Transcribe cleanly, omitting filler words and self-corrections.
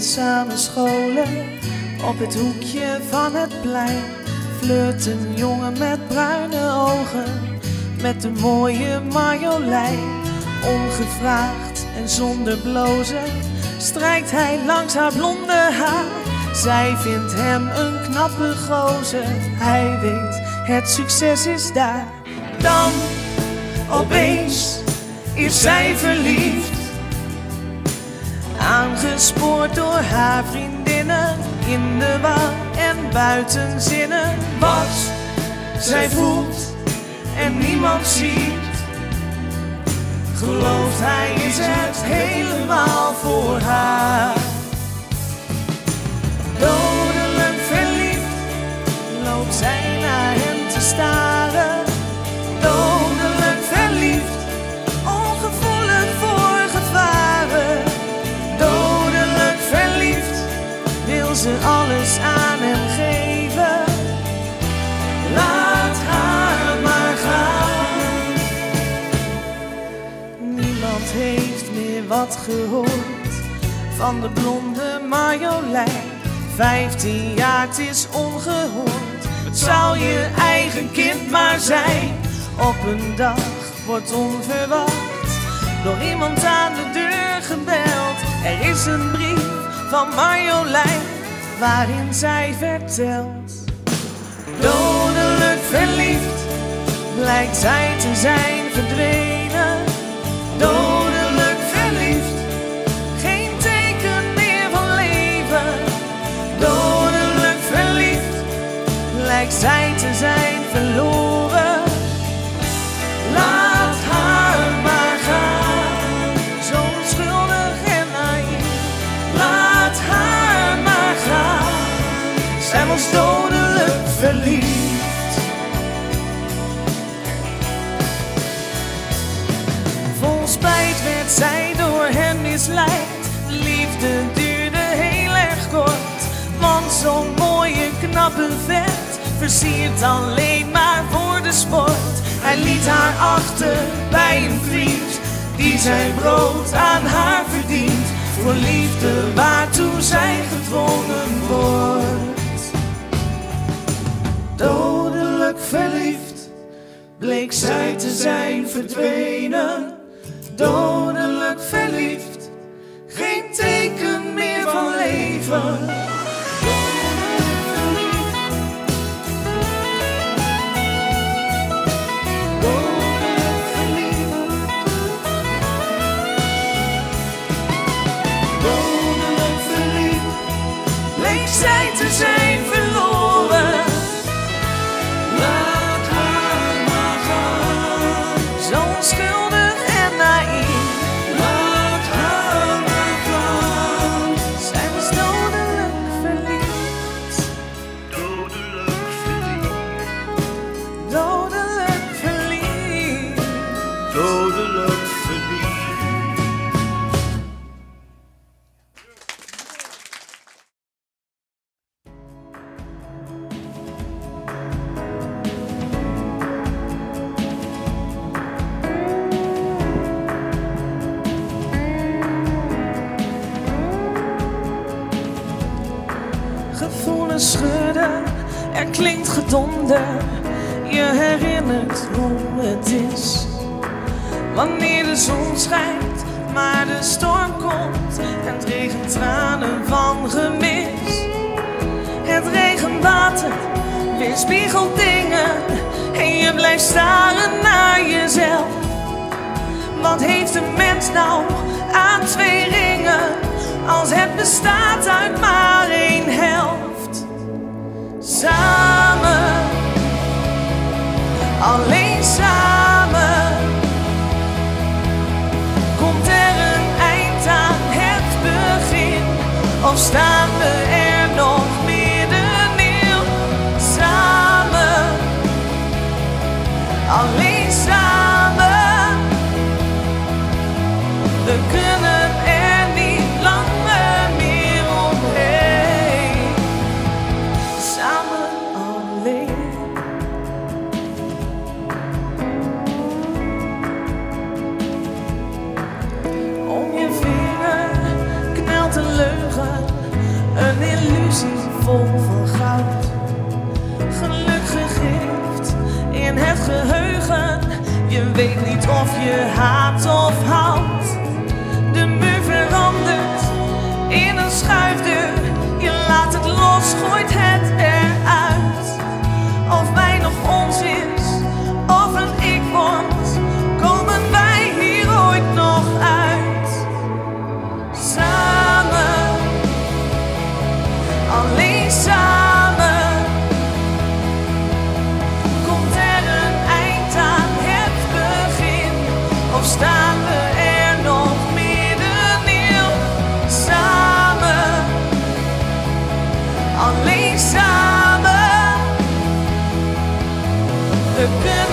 eenzame scholen. Op het hoekje van het plein flirt een jongen met bruine ogen met de mooie Marjolein. Ongevraagd en zonder blozen strijkt hij langs haar blonde haar. Zij vindt hem een knappe gozer, hij weet het succes is daar. Dan opeens is zij verliefd, aangespoord door haar vriendinnen, in de war en buiten zinnen. Wat zij voelt en niemand ziet, gelooft hij is het helemaal voor haar. Dodelijk verliefd loopt zij naar hem te staren. Dodelijk verliefd, ongevoelig voor gevaren. Dodelijk verliefd, wil ze alles aan hem geven. Laat haar maar gaan. Niemand heeft meer wat gehoord van de blonde Marjolein. 15 jaar, het is ongehoord, het zou je eigen kind maar zijn. Op een dag wordt onverwacht door iemand aan de deur gebeld. Er is een brief van Marjolein waarin zij vertelt. Dodelijk verliefd blijkt zij te zijn verdwenen. Dodelijk verliefd, geen teken meer van leven. Dodelijk verliefd lijkt zij te zijn verloren. Laat haar maar gaan, zo onschuldig en naïef. Laat haar maar gaan, zij was dodelijk verliefd. Vol spijt werd zij door hem misleid. Liefde duurde heel erg kort, want zo'n mooie knappe vent versiert alleen maar voor de sport. Hij liet haar achter bij een vriend die zijn brood aan haar verdient. Voor liefde waartoe zij gedwongen wordt. Dodelijk verliefd bleek zij te zijn verdwenen. Dodelijk verliefd, geen teken meer van leven. Zij te zijn verloren. Laat haar maar gaan, zo onschuldig en naïef. Laat haar maar gaan, zij was dodelijk verliefd. Dodelijk verliefd. Dodelijk verliefd. Dodelijk verliefd. Gevoelens schudden, er klinkt gedonder. Je herinnert hoe het is wanneer de zon schijnt, maar de storm komt en het regent tranen van gemis. Het regenwater weerspiegelt dingen en je blijft staren naar jezelf. Wat heeft een mens nou aan 2 ringen als het bestaat uit maar 1 helft? Samen, alleen samen, komt er een eind aan het begin, of staan we er nog middenin? Samen, alleen samen, we kunnen er niet langer meer omheen. een illusie vol van goud. Geluk gegrift in het geheugen, je weet niet of je haat of houdt. De muur verandert in een schuifdeur, je laat het los, gooit het eruit. Of wij nog ons is, of een ik wordt, komen wij hier ooit nog uit? Samen, alleen samen, komt er een eind aan het begin, of staan we er nog middenin? Samen, alleen samen, we kunnen